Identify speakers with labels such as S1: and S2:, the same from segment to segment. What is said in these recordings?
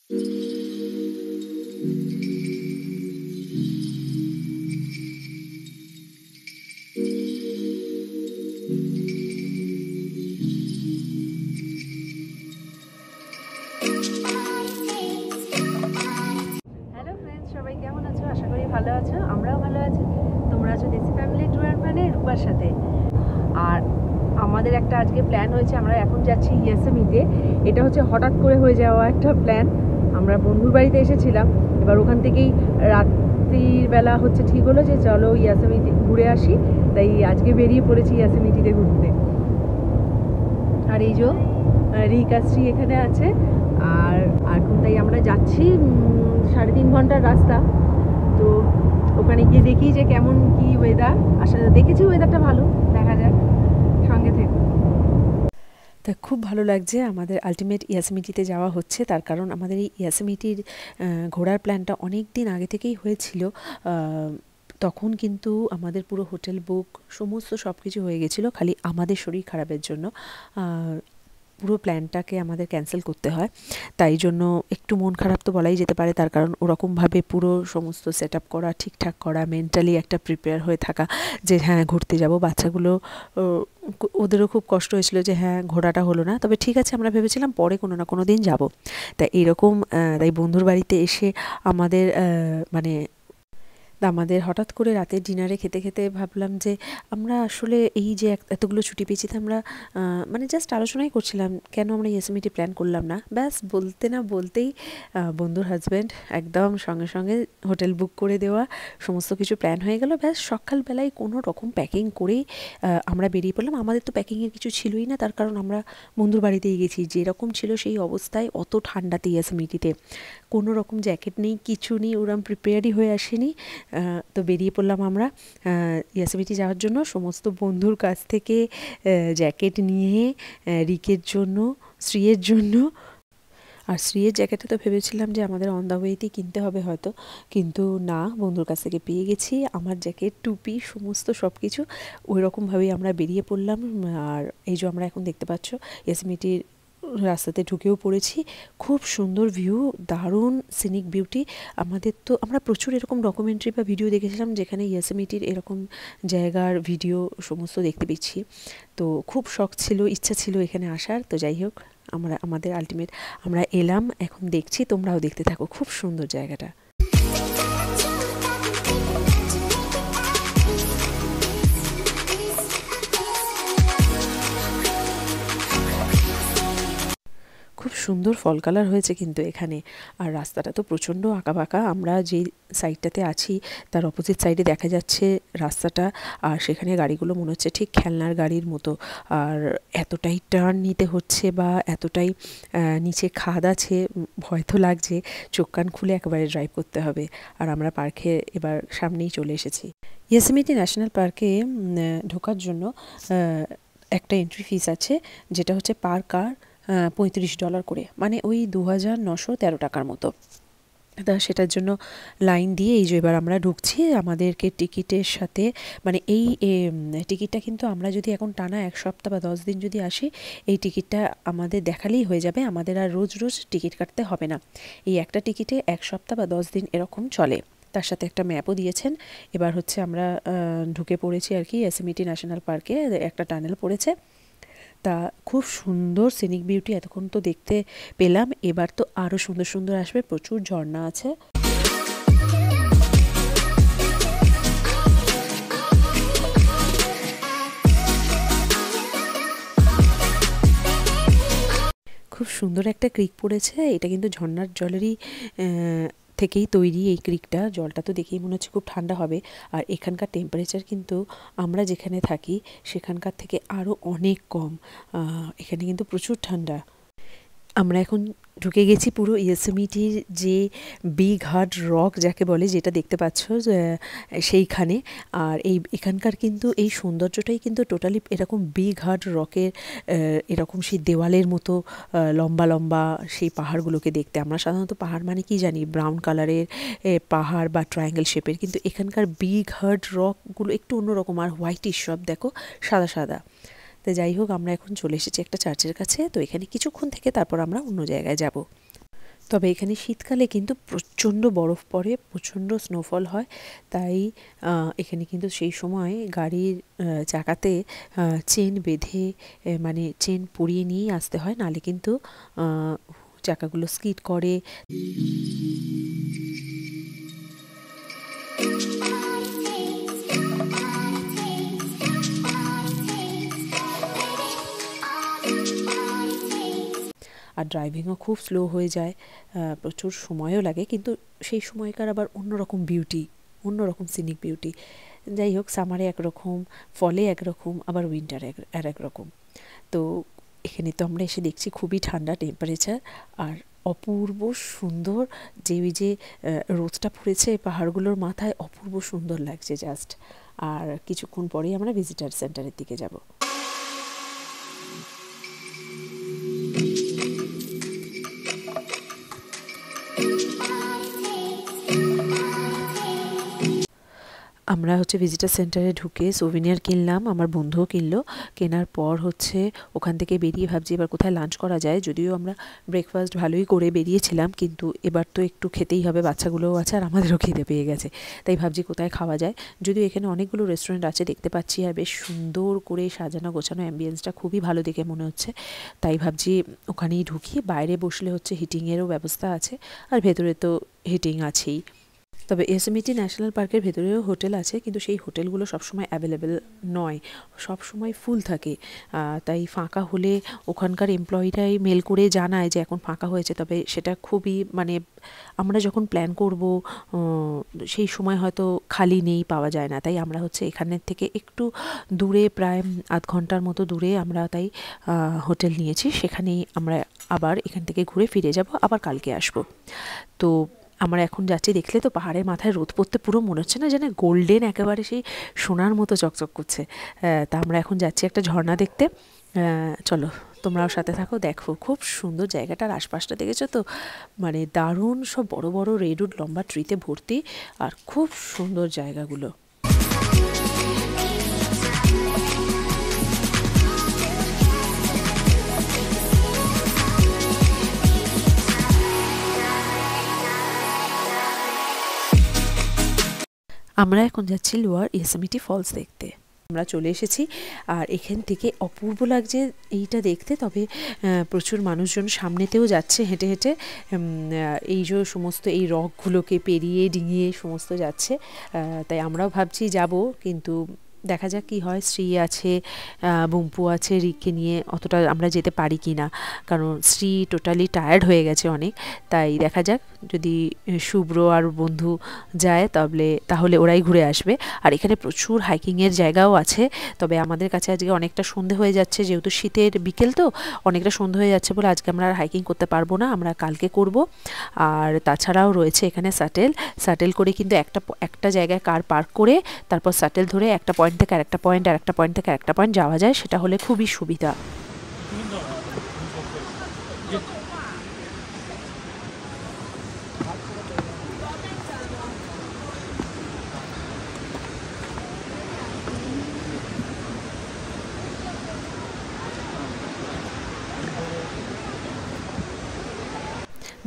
S1: সবাই কেমন আছো? আশা করি ভালো আছো, আমরাও ভালো আছি। তোমরা আছো দেশি ফ্যামিলি ট্যুর অ্যান্ড ভ্যানে রূপার সাথে। আর আমাদের একটা আজকে প্ল্যান হয়েছে, আমরা এখন যাচ্ছি ইয়াসেমিতে। এটা হচ্ছে হঠাৎ করে হয়ে যাওয়া একটা প্ল্যান। আমরা বন্ধুর বাড়িতে এসেছিলাম, এবার ওখান থেকেই রাত্রির বেলা হচ্ছে ঠিক হলো যে চলো ইয়াসেমিতে ঘুরে আসি, তাই আজকে বেরিয়ে পড়েছি ইয়াসেমিটিতে ঘুরতে। আর এই যে রিকাশ্রী এখানে আছে, আর এখন তাই আমরা যাচ্ছি 3.5 ঘন্টার রাস্তা। তো ওখানে গিয়ে দেখি যে কেমন কি ওয়েদার। আসলে দেখেছি ওয়েদারটা ভালো, দেখা যাক, সঙ্গে থেকে। তা খুব ভালো লাগছে আমাদের আলটিমেট ইয়াসেমিটিতে যাওয়া হচ্ছে। তার কারণ আমাদের এই ইয়াসেমিটির ঘোরার প্ল্যানটা অনেক দিন আগে থেকেই হয়েছিল। তখন কিন্তু আমাদের পুরো হোটেল বুক সমস্ত সব কিছু হয়ে গেছিলো, খালি আমাদের শরীর খারাপের জন্য পুরো প্ল্যানটাকে আমাদের ক্যান্সেল করতে হয়। তাই জন্য একটু মন খারাপ তো বলাই যেতে পারে, তার কারণ ওরকমভাবে পুরো সমস্ত সেট আপ করা, ঠিকঠাক করা, মেন্টালি একটা প্রিপেয়ার হয়ে থাকা যে হ্যাঁ ঘুরতে যাব। বাচ্চাগুলো ওদেরও খুব কষ্ট হয়েছিল যে হ্যাঁ ঘোরাটা হলো না, তবে ঠিক আছে আমরা ভেবেছিলাম পরে কোনো না কোনো দিন যাব। তাই এরকম তাই বন্ধুর বাড়িতে এসে আমাদের হঠাৎ করে রাতের ডিনারে খেতে খেতে ভাবলাম যে আমরা আসলে এই যে এতগুলো ছুটি পেয়েছি, তো আমরা জাস্ট আলোচনাই করছিলাম কেন আমরা ইয়াসেমিটি প্ল্যান করলাম না। ব্যাস বলতে না বলতেই বন্ধুর হাজব্যান্ড একদম সঙ্গে সঙ্গে হোটেল বুক করে দেওয়া, সমস্ত কিছু প্ল্যান হয়ে গেল। ব্যাস সকালবেলায় কোনো রকম প্যাকিং করেই আমরা বেরিয়ে পড়লাম। আমাদের তো প্যাকিংয়ের কিছু ছিলই না, তার কারণ আমরা বন্ধুর বাড়িতেই গেছি, যেরকম ছিল সেই অবস্থায়। অত ঠান্ডাতে ইয়াসেমিটিতে কোনো রকম জ্যাকেট নেই, কিছু নেই, ওরম প্রিপেয়ারই হয়ে আসেনি। তো বেরিয়ে পড়লাম আমরা ইয়াসেমিটি যাওয়ার জন্য। সমস্ত বন্ধুর কাছ থেকে জ্যাকেট নিয়ে রিকের জন্য, শ্রীয়ের জন্য। আর শ্রীয়ের জ্যাকেটটা তো ভেবেছিলাম যে আমাদের অন দ্য ওয়েতেই কিনতে হবে হয়তো, কিন্তু না, বন্ধুর কাছ থেকে পেয়ে গেছি। আমার জ্যাকেট, টুপি, সমস্ত সব কিছু ওই রকমভাবেই আমরা বেরিয়ে পড়লাম। আর এই যে আমরা এখন দেখতে পাচ্ছ ইয়াসেমিটির রাস্তাতে ঢুকেও পড়েছি। খুব সুন্দর ভিউ, দারুণ সিনিক বিউটি। আমরা প্রচুর এরকম ডকুমেন্টারি বা ভিডিও দেখেছিলাম যেখানে ইয়াসেমিটির এরকম জায়গার ভিডিও সমস্ত দেখতে পেয়েছি। তো খুব শখ ছিল, ইচ্ছা ছিল এখানে আসার। তো যাই হোক, আমাদের আলটিমেট আমরা এলাম, এখন দেখছি, তোমরাও দেখতে থাকো। খুব সুন্দর জায়গাটা। খুব সুন্দর ফল কালার হয়েছে কিন্তু এখানে। আর রাস্তাটা তো প্রচণ্ড আঁকাবাঁকা। আমরা যেই সাইডটাতে আছি তার অপোজিট সাইডে দেখা যাচ্ছে রাস্তাটা, আর সেখানে গাড়িগুলো মনে হচ্ছে ঠিক খেলনার গাড়ির মতো। আর এতটাই টার্ন নিতে হচ্ছে বা এতটাই নিচে খাদ আছে, ভয় তো লাগছে। চোখ কান খুলে একেবারে ড্রাইভ করতে হবে। আর আমরা পার্কে এবার সামনেই চলে এসেছি। ইয়াসেমিটি ন্যাশনাল পার্কে ঢোকার জন্য একটা এন্ট্রি ফিস আছে, যেটা হচ্ছে পার কার $35 করে, মানে ওই 2913 টাকার মতো। তা সেটার জন্য লাইন দিয়ে এই যে এবার আমরা ঢুকছি। আমাদেরকে টিকিটের সাথে এই টিকিটটা কিন্তু আমরা যদি এখন টানা 1 সপ্তাহ বা 10 দিন যদি আসি, এই টিকিটটা আমাদের দেখালেই হয়ে যাবে। আমাদের আর রোজ রোজ টিকিট কাটতে হবে না। এই একটা টিকিটে 1 সপ্তাহ বা 10 দিন এরকম চলে। তার সাথে একটা ম্যাপও দিয়েছেন। এবার হচ্ছে আমরা ঢুকে পড়েছি আর কি ইয়াসেমিটি ন্যাশনাল পার্কে। একটা টানেল পড়েছে। তা খুব সুন্দর সিনিক বিউটি এতক্ষণ তো দেখতে পেলাম, এবার তো আরও সুন্দর সুন্দর আসবে। প্রচুর ঝর্ণা আছে। খুব সুন্দর একটা ক্রিক পড়েছে। এটা কিন্তু ঝর্ণার জলেরই থেকেই তৈরি এই ক্রিকটা। জলটা তো দেখেই মনে হচ্ছে খুব ঠান্ডা হবে। আর এখানকার টেম্পারেচার কিন্তু আমরা যেখানে থাকি সেখানকার থেকে আরও অনেক কম। এখানে কিন্তু প্রচুর ঠান্ডা। আমরা এখন ঢুকে গেছি পুরো ইয়াসেমিটির যে বিগ হার্ট রক যাকে বলে, যেটা দেখতে পাচ্ছ সেইখানে। আর এখানকার কিন্তু এই সৌন্দর্যটাই কিন্তু টোটালি এরকম বিগ হার্ট রকের এরকম সেই দেওয়ালের মতো লম্বা লম্বা সেই পাহাড়গুলোকে দেখতে। আমরা সাধারণত পাহাড় মানে কি জানি, ব্রাউন কালারের পাহাড় বা ট্রায়াঙ্গেল শেপের, কিন্তু এখানকার বিগ হার্ট রকগুলো একটু অন্যরকম। আর হোয়াইটিশ সব, দেখো সাদা সাদা। তো যাই হোক, আমরা এখন চলে এসেছি একটা চার্চের কাছে। তো এখানে কিছুক্ষণ থেকে তারপর আমরা অন্য জায়গায় যাব।
S2: তবে এখানে শীতকালে কিন্তু প্রচণ্ড বরফ পড়ে, প্রচণ্ড স্নোফল হয়, তাই এখানে কিন্তু সেই সময় গাড়ির চাকাতে চেন বেঁধে মানে চেন পরিয়ে নিয়েই আসতে হয়, নাহলে কিন্তু চাকাগুলো স্কিড করে। আর ড্রাইভিংও খুব স্লো হয়ে যায়, প্রচুর সময়ও লাগে, কিন্তু সেই সময়কার আবার অন্যরকম বিউটি, অন্যরকম সিনিক বিউটি। যাই হোক, সামারে একরকম, ফলে একরকম, আবার উইন্টারে আর একরকম। তো এখানে তো আমরা এসে দেখছি খুবই ঠান্ডা টেম্পারেচার, আর অপূর্ব সুন্দর যে ওই যে রোদটা পড়েছে পাহাড়গুলোর মাথায়, অপূর্ব সুন্দর লাগছে জাস্ট। আর কিছুক্ষণ পরেই আমরা ভিজিটার সেন্টারের দিকে যাব। আমরা ভিজিটার সেন্টারে ঢুকে সোভিনিয়ার কিনলাম, আমার বন্ধুও কিনলো। কেনার পর ওখান থেকে বেরিয়ে ভাবছি এবার কোথায় লাঞ্চ করা যায়। যদিও আমরা ব্রেকফাস্ট ভালোই করে বেরিয়েছিলাম, কিন্তু এবার তো একটু খেতেই হবে, বাচ্চাগুলোও আছে আর আমাদেরও খিদে পেয়ে গেছে, তাই ভাবছি কোথায় খাওয়া যায়। যদিও এখানে অনেকগুলো রেস্টুরেন্ট আছে দেখতে পাচ্ছি, আর বেশ সুন্দর করে সাজানো গোছানো, অ্যাম্বিয়েন্সটা খুবই ভালো দেখে মনে হচ্ছে, তাই ভাবছি ওখানেই ঢুকি। বাইরে বসলে হিটিংয়েরও ব্যবস্থা আছে, আর ভেতরে তো হিটিং আছেই। তবে ইয়োসেমিটি ন্যাশনাল পার্কের ভেতরেও হোটেল আছে, কিন্তু সেই হোটেলগুলো সবসময় অ্যাভেলেবেল নয়, সবসময় ফুল থাকে। তাই ফাঁকা হলে ওখানকার এমপ্লয়িরাই মেল করে জানায় যে এখন ফাঁকা হয়েছে, তবে সেটা খুবই আমরা যখন প্ল্যান করব সেই সময় হয়তো খালি নেই, পাওয়া যায় না। তাই আমরা এখানের থেকে একটু দূরে, প্রায় আধ ঘন্টার মতো দূরে আমরা তাই হোটেল নিয়েছি। সেখানেই আমরা আবার এখান থেকে ঘুরে ফিরে যাব, আবার কালকে আসব। তো আমরা এখন যাচ্ছি, দেখলে তো পাহাড়ের মাথায় রোদ পড়তে পুরো মনে হচ্ছে না যেন গোল্ডেন, একেবারে সেই সোনার মতো চকচক করছে। তা আমরা এখন যাচ্ছি একটা ঝর্ণা দেখতে। চলো তোমরাও সাথে থাকো, দেখো খুব সুন্দর জায়গাটার আশপাশটা দেখেছো তো, দারুণ সব বড় বড় রেডউড লম্বা ট্রিতে ভর্তি, আর খুব সুন্দর জায়গাগুলো। আমরা এখন যাচ্ছি লোয়ার ইয়োসেমিটি ফলস দেখতে। আমরা চলে এসেছি, আর এখান থেকে অপূর্ব লাগছে এইটা দেখতে। তবে প্রচুর মানুষজন সামনেতেও যাচ্ছে হেঁটে হেঁটে, এই যে সমস্ত এই রকগুলোকে পেরিয়ে ডিঙিয়ে সমস্ত যাচ্ছে। তাই আমরাও ভাবছি যাব, কিন্তু দেখা যাক কী হয়। শ্রী আছে, বুম্পু আছে, রিককে নিয়ে অতটা আমরা যেতে পারি কি না, কারণ শ্রী টোটালি টায়ার্ড হয়ে গেছে অনেক। তাই দেখা যাক, যদি শুভ্র আর বন্ধু যায় তাহলে ওরাই ঘুরে আসবে। আর এখানে প্রচুর হাইকিংয়ের জায়গাও আছে, তবে আমাদের কাছে আজকে অনেকটা সন্ধে হয়ে যাচ্ছে, যেহেতু শীতের বিকেল তো অনেকটা সন্ধে হয়ে যাচ্ছে বলে আজকে আমরা আর হাইকিং করতে পারবো না, আমরা কালকে করব। আর তাছাড়াও রয়েছে এখানে শাটেল করে, কিন্তু একটা জায়গায় কার পার্ক করে তারপর শাটেল ধরে একটা পয়েন্ট থেকে আরেকটা পয়েন্ট, আরেকটা পয়েন্ট থেকে আরেকটা পয়েন্ট যাওয়া যায়, সেটা হলে খুবই সুবিধা।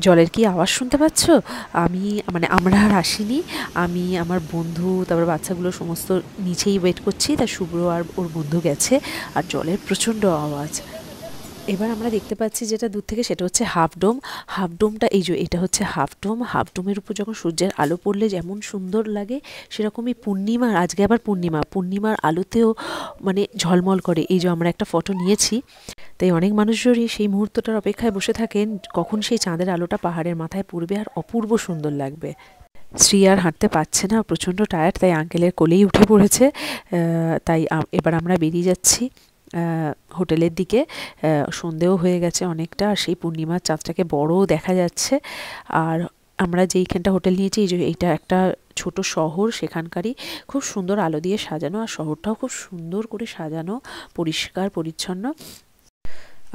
S2: জলের কি আওয়াজ শুনতে পাচ্ছ? আমরা আর আসিনি, আমি, আমার বন্ধু, তারপর বাচ্চাগুলো সমস্ত নিচেই ওয়েট করছি। তা শুভ্র আর ওর বন্ধু গেছে, আর জলের প্রচণ্ড আওয়াজ। এবার আমরা দেখতে পাচ্ছি যেটা দূর থেকে, সেটা হচ্ছে হাফডোমটা। এটা হচ্ছে হাফডোমের উপর যখন সূর্যের আলো পড়লে যেমন সুন্দর লাগে, সেরকমই আজকে আবার পূর্ণিমার আলোতেও ঝলমল করে। এই যে আমরা একটা ফটো নিয়েছি, তাই অনেক মানুষজনই সেই মুহূর্তটার অপেক্ষায় বসে থাকেন কখন সেই চাঁদের আলোটা পাহাড়ের মাথায় পড়বে আর অপূর্ব সুন্দর লাগবে। শ্রী আর হাঁটতে পারছে না, প্রচণ্ড টায়ার্ড, তাই আঙ্কেলের কোলেই উঠে পড়েছে। তাই এবার আমরা বেরিয়ে যাচ্ছি হোটেলের দিকে। সন্ধেও হয়ে গেছে অনেকটা, আর সেই পূর্ণিমার চাঁদটাকে বড় দেখা যাচ্ছে। আর আমরা যেইখানটা হোটেল নিয়েছি, এইটা একটা ছোট শহর, সেখানকারই খুব সুন্দর আলো দিয়ে সাজানো, আর শহরটাও খুব সুন্দর করে সাজানো, পরিষ্কার পরিচ্ছন্ন।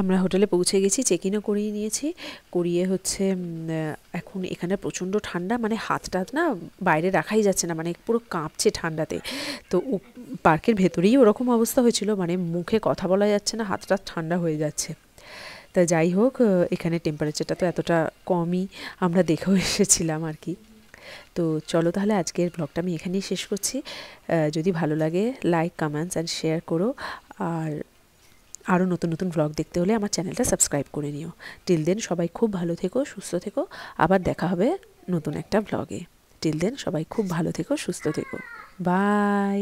S2: আমরা হোটেলে পৌঁছে গেছি, চেক ইনও করিয়ে নিয়েছি, করিয়ে এখন এখানে প্রচণ্ড ঠান্ডা, হাত টাত না বাইরে রাখাই যাচ্ছে না, পুরো কাঁপছে ঠান্ডাতে। তো পার্কের ভেতরেই ওরকম অবস্থা হয়েছিল, মুখে কথা বলা যাচ্ছে না, হাত টাত ঠান্ডা হয়ে যাচ্ছে। তা যাই হোক, এখানে টেম্পারেচারটা তো এতটা কমই আমরা দেখেও এসেছিলাম আর কি। তো চলো তাহলে আজকের ব্লগটা আমি এখানেই শেষ করছি। যদি ভালো লাগে লাইক, কমেন্টস অ্যান্ড শেয়ার করো। আর আরও নতুন নতুন ব্লগ দেখতে হলে আমার চ্যানেলটা সাবস্ক্রাইব করে নিও। টিল দেন সবাই খুব ভালো থেকো, সুস্থ থেকো। আবার দেখা হবে নতুন একটা ব্লগে। টিল দেন সবাই খুব ভালো থেকো, সুস্থ থেকো। বাই।